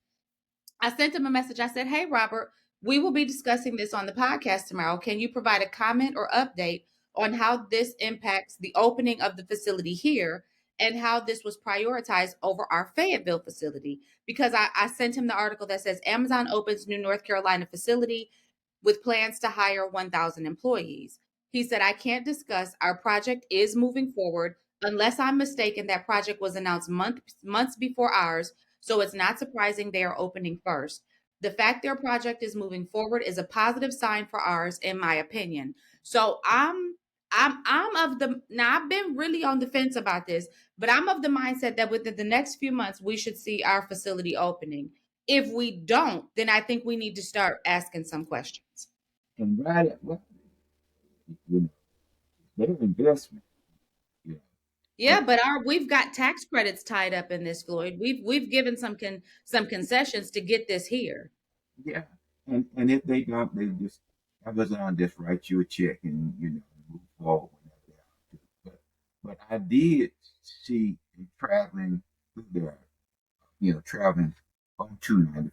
I sent him a message. I said, "Hey, Robert, we will be discussing this on the podcast tomorrow. Can you provide a comment or update on how this impacts the opening of the facility here and how this was prioritized over our Fayetteville facility?" Because I sent him the article that says Amazon opens new North Carolina facility with plans to hire 1,000 employees. He said, "I can't discuss. Our project is moving forward. Unless I'm mistaken, that project was announced months before ours, so it's not surprising they are opening first. The fact their project is moving forward is a positive sign for ours, in my opinion." So I'm of the now I've been really on the fence about this, but I'm of the mindset that within the next few months we should see our facility opening. If we don't, then I think we need to start asking some questions. and right at what you know, their investment, you know. Yeah, But but our we've got tax credits tied up in this, Floyd. We've given some concessions to get this here. yeah, and if they don't, they just Amazon just write you a check and move forward whenever they have to. But I did see in traveling through there, traveling on 295.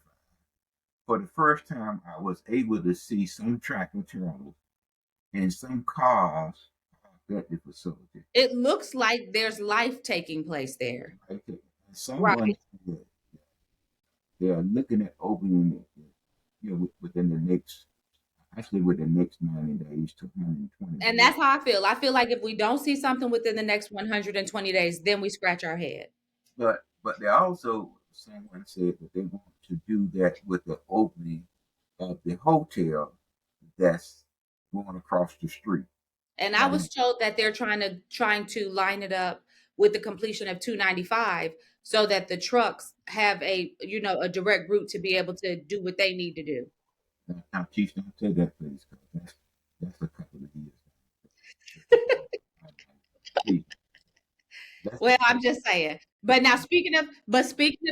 For the first time, I was able to see some tractor trailers and some cars at the facility. It looks like there's life taking place there. Right there. And someone Right. said they are looking at opening it, within the next, actually within the next 90 days to 120 And days. that's how I feel. I feel like if we don't see something within the next 120 days, then we scratch our head. But they also, someone said that they want to do that with the opening of the hotel that's going across the street. And I And was told that they're trying to line it up with the completion of 295 so that the trucks have a direct route to be able to do what they need to do. now, Chief, don't say that, please, because that's a couple of years. That's a couple please, that's a Well, I'm couple. just saying. But now speaking of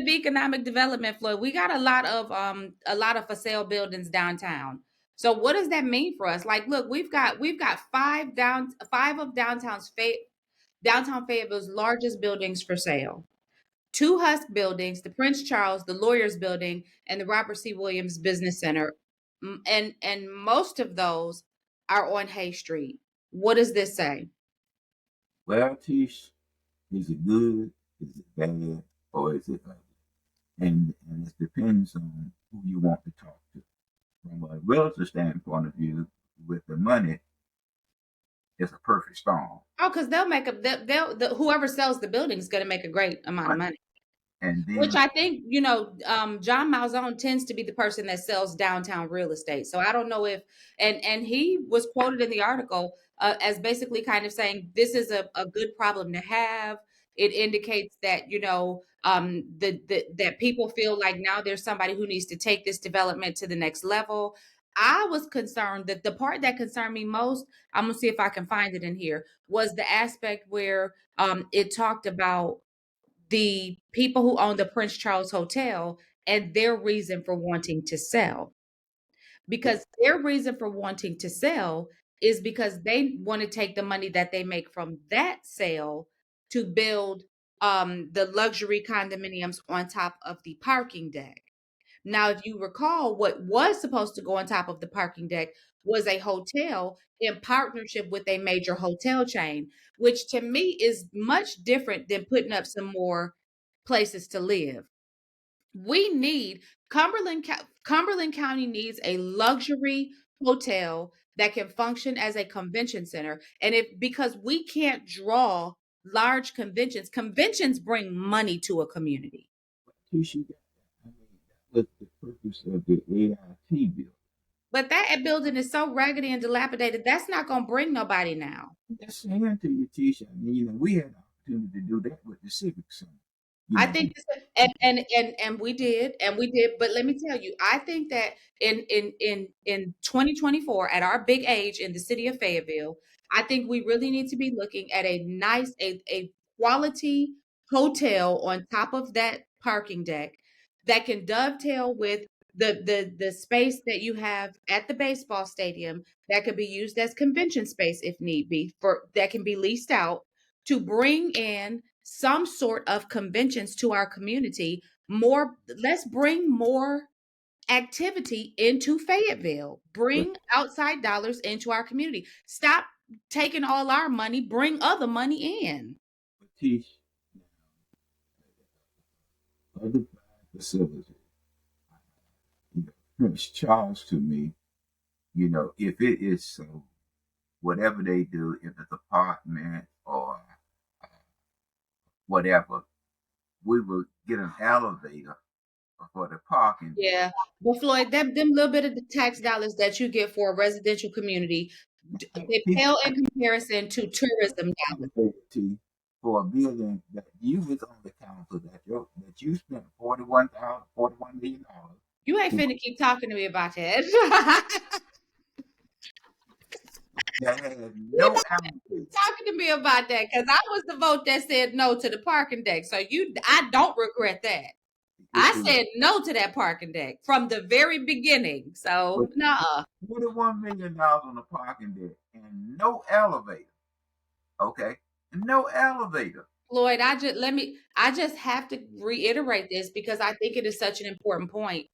economic development, Floyd, we got a lot of for sale buildings downtown. So what does that mean for us? Like, look, we've got five of downtown Fayetteville's largest buildings for sale. Two Husk buildings, the Prince Charles, the Lawyers Building, and the Robert C. Williams Business Center. And most of those are on Hay Street. What does this say? Well, Tish, is it good? Is it bad? Or is it ugly? And it depends on who you want to talk to. From a realtor standpoint of view, with the money, it's a perfect storm. Oh, because they'll make a whoever sells the building is going to make a great amount of Right? money. And Which then I think, John Malzone tends to be the person that sells downtown real estate. So I don't know if, and he was quoted in the article as basically kind of saying this is a good problem to have. It indicates that that people feel like now there's somebody who needs to take this development to the next level. I was concerned that the part that concerned me most, I'm gonna see if I can find it in here, was the aspect where it talked about the people who own the Prince Charles Hotel and their reason for wanting to sell. Because their reason for wanting to sell is because they want to take the money that they make from that sale to build the luxury condominiums on top of the parking deck. Now, if you recall, what was supposed to go on top of the parking deck was a hotel in partnership with a major hotel chain, which to me is much different than putting up some more places to live. We need Cumberland County needs a luxury hotel that can function as a convention center. And if because we can't draw large conventions bring money to a community. Tish, you got that. I mean, that was the purpose of the AIT bill. But that building is so raggedy and dilapidated, that's not going to bring nobody now. That's saying to you, Tish. I mean, we had an opportunity to do that with the Civic Center. You I know, think and we did, but let me tell you, I think that in 2024 at our big age in the city of Fayetteville, I think we really need to be looking at a quality hotel on top of that parking deck that can dovetail with the space that you have at the baseball stadium that could be used as convention space if need be, for that can be leased out to bring in some sort of conventions to our community. More, let's bring more activity into Fayetteville. But, Bring outside dollars into our community. Stop taking all our money, bring other money in. but teach other facilities. You know, Prince Charles to me, if it is so, whatever they do, if it's apartment or whatever, we will get an elevator for the parking deck. Yeah. But Floyd, them little bit of the tax dollars that you get for a residential community, they Teach pale in comparison to tourism dollars. elevator for a building that you was on the council that you spent $41 million. You ain't finna keep talking to me about that. That has You're no elevator. talking to me about that because I was the vote that said no to the parking deck. So I don't regret that. It I is said no to that parking deck from the very beginning. So with nah. $41 million on the parking deck and no elevator. Okay, no elevator. Floyd, I just have to reiterate this because I think it is such an important point.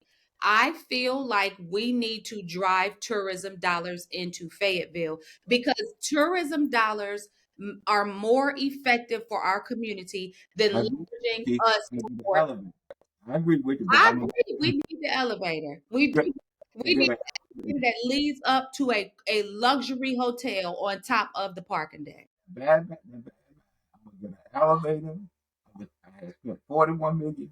I feel like we need to drive tourism dollars into Fayetteville because tourism dollars are more effective for our community than I agree leveraging with us you. The for. elevator. I agree with you, but I I mean, agree. We need the elevator. you We need got the elevator that leads up to a luxury hotel on top of the parking deck. bad. I'm gonna get an elevator. I have spent $41 million,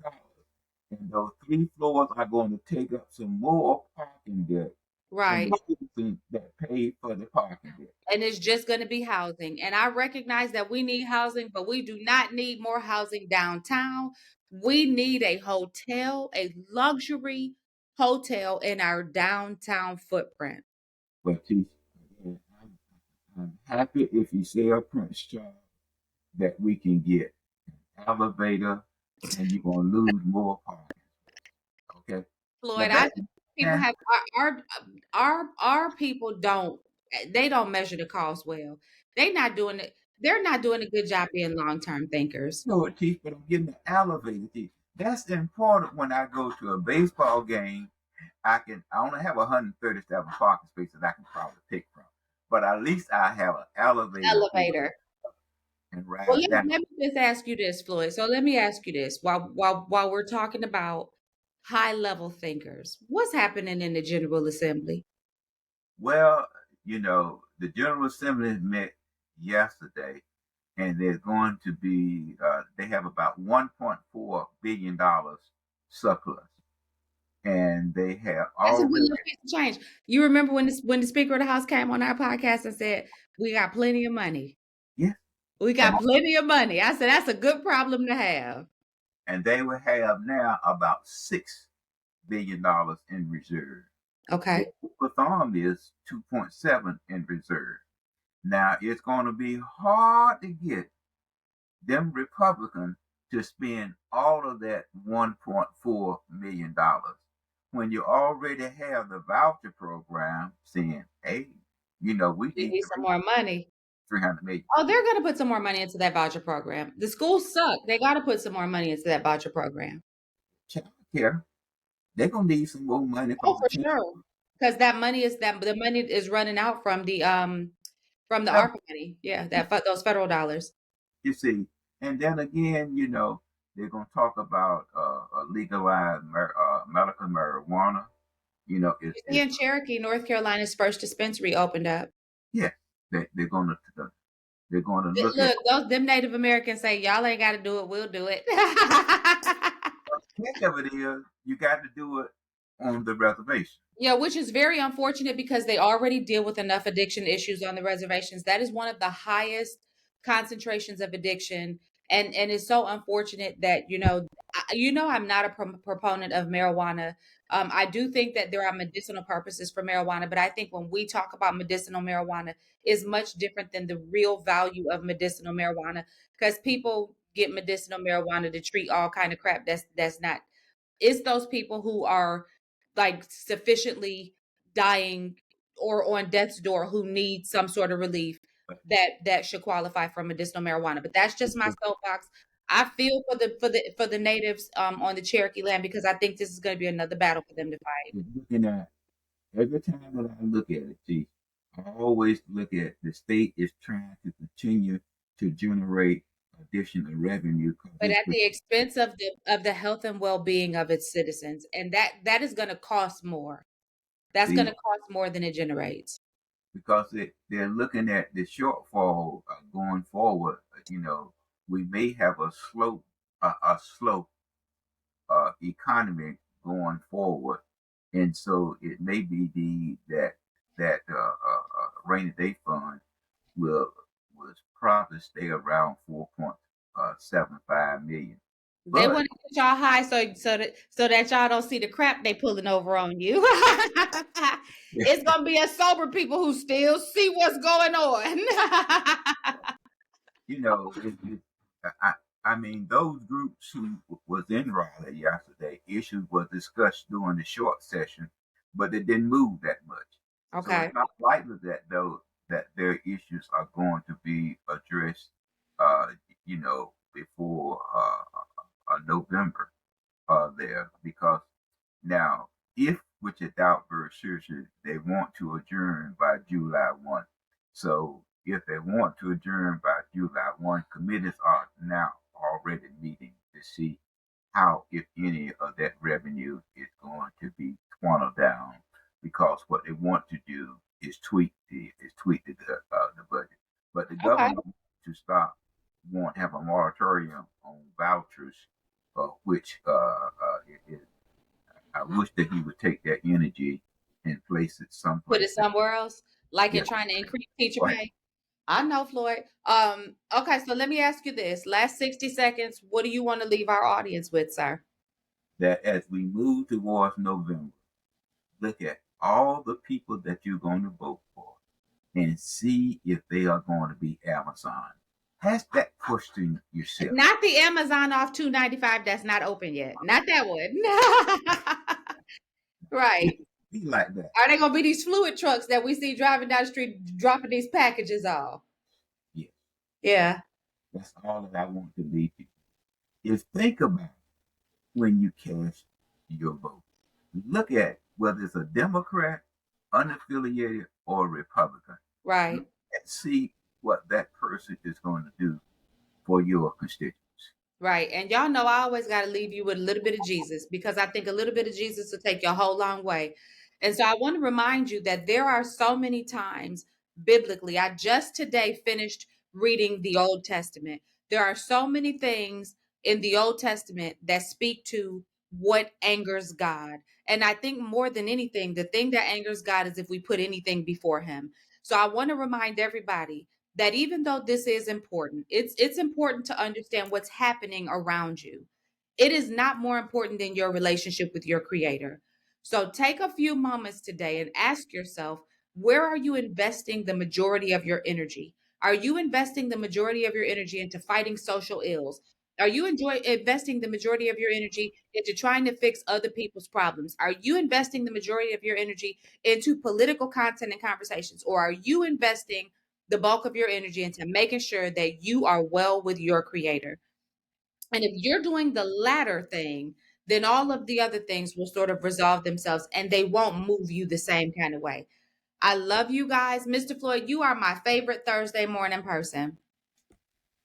and those 3 floors are going to take up some more parking deck from Right. the citizens that paid for the parking deck. And it's just going to be housing. And I recognize that we need housing, but we do not need more housing downtown. We need a hotel, a luxury hotel in our downtown footprint. But see, again, I'm happy if you say a Prince Charles that we can get an elevator, and you're gonna lose more parking. Okay, now Floyd, I that just people now, have our people don't they don't measure the cost well. They not doing it. They're not doing a good job being long-term thinkers. no, Chief, but I'm getting the elevator. Chief. That's important when I go to a baseball game. I only have 137 parking spaces I can probably pick from, but at least I have an elevator to go Elevator. and Well, ride down. let me just ask you this, Floyd. So let me ask you this while we're talking about high level thinkers, what's happening in the General Assembly? Well, the General Assembly met yesterday, and there's going to be they have about $1.4 billion surplus, and they have That's a good already. little piece of change. You remember when the Speaker of the House came on our podcast and said, "We got plenty of money. Yeah, We got plenty of money." I said, "That's a good problem to have." and they will have now about $6 billion in reserve. The Okay. rule of thumb is 2.7 in reserve. Now it's going to be hard to get them Republicans to spend all of that $1.4 million when you already have the voucher program saying, "Hey, we We need need some more money. 300 million." Oh, they're going to put some more money into that voucher program. The schools suck. They got to put some more money into that voucher program. Child care, they're gonna need some more money Oh, from the for child. sure. Because that the money is running out from the ARPA money. Yeah, those federal dollars. You see, and then again, they're gonna talk about legalized medical marijuana. You see, in Cherokee, North Carolina's first dispensary opened up. Yeah, they're gonna look at. Look, them Native Americans say, "Y'all ain't got to do it. We'll do it." Think of it is you got to do it on the reservation. Yeah, which is very unfortunate because they already deal with enough addiction issues on the reservations. That is one of the highest concentrations of addiction, and it's so unfortunate that I'm not a proponent of marijuana. I do think that there are medicinal purposes for marijuana, but I think when we talk about medicinal marijuana, is much different than the real value of medicinal marijuana because people get medicinal marijuana to treat all kind of crap. That's not. It's those people who are like sufficiently dying or on death's door who need some sort of relief that should qualify for medicinal marijuana. But that's just my soapbox. I feel for the natives on the Cherokee land because I think this is going to be another battle for them to fight. looking at every time that I look at it, see, I always look at the state is trying to continue to generate additional revenue because But at the expense of the health and well-being of its citizens, and that is going to cost more. That's going see to cost more than it generates. because they're looking at the shortfall going forward. We may have a slow economy going forward, and so it may be that rainy day fund will probably stay around 4.75 million. They But want to get y'all high so that y'all don't see the crap they pulling over on you. It's gonna be a sober people who still see what's going on. you know, I, I mean, those groups who was in Raleigh yesterday, issues were discussed during the short session, but it didn't move that much. So Okay. it's not likely that their issues are going to be addressed, before November there, because now, if, which I doubt very seriously, they want to adjourn by July 1. So if they want to adjourn by July 1, committees are now already meeting to see how, if any, of that revenue is going to be funneled down, because what they want to do is tweak the budget. But the Okay. government to stop won't have a moratorium on vouchers, which is I wish that he would take that energy and place it Put it someplace else. somewhere else, like Yeah, in trying to increase teacher right. pay. I know, Floyd. Okay, so let me ask you this. Last 60 seconds, what do you want to leave our audience with, sir? That as we move towards November, look at all the people that you're going to vote for and see if they are going to be Amazon. Ask that question yourself. Not the Amazon off 295 that's not open yet. Not that one. Right. Be like that. Are they gonna be these fluid trucks that we see driving down the street dropping these packages off? Yes, Yeah. that's all that I want to leave you. Is think about when you cast your vote. Look at whether it's a Democrat, unaffiliated, or Republican. Right. Look and see what that person is going to do for your constituents. Right. And y'all know I always got to leave you with a little bit of Jesus because I think a little bit of Jesus will take you a whole long way. And so I want to remind you that there are so many times biblically. I just today finished reading the Old Testament. There are so many things in the Old Testament that speak to what angers God. And I think more than anything, the thing that angers God is if we put anything before him. So I want to remind everybody that even though this is important, it's important to understand what's happening around you. It is not more important than your relationship with your creator. So take a few moments today and ask yourself, where are you investing the majority of your energy? Are you investing the majority of your energy into fighting social ills? Are you investing the majority of your energy into trying to fix other people's problems? Are you investing the majority of your energy into political content and conversations? Or are you investing the bulk of your energy into making sure that you are well with your creator? And if you're doing the latter thing, then all of the other things will sort of resolve themselves and they won't move you the same kind of way. I love you guys. Mr. Floyd, you are my favorite Thursday morning person.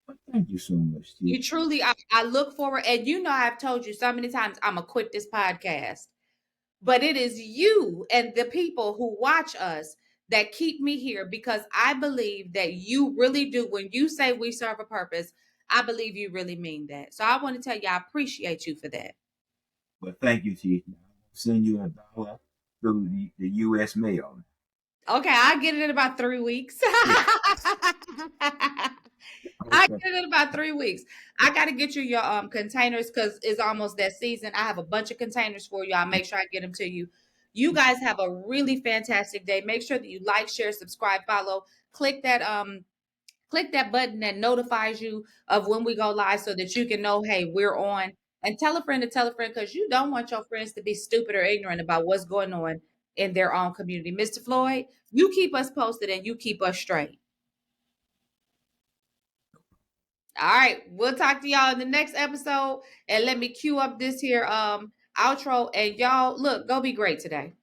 But thank you so much, Steve. You truly, I look forward, and you know, I've told you so many times, I'm going to quit this podcast. But it is you and the people who watch us that keep me here because I believe that you really do. When you say we serve a purpose, I believe you really mean that. So I want to tell you, I appreciate you for that. But thank you, Chief. I'll send you $1 through the U.S. mail. Okay, I'll get it in about 3 weeks. Yeah. I Okay. get it in about 3 weeks. I got to get you your containers because it's almost that season. I have a bunch of containers for you. I'll make sure I get them to you. You guys have a really fantastic day. Make sure that you like, share, subscribe, follow. Click that Click that button that notifies you of when we go live so that you can know, hey, we're on. And tell a friend to tell a friend, because you don't want your friends to be stupid or ignorant about what's going on in their own community. Mr. Floyd, you keep us posted and you keep us straight. All right, we'll talk to y'all in the next episode. And let me cue up this here outro. And y'all, look, go be great today.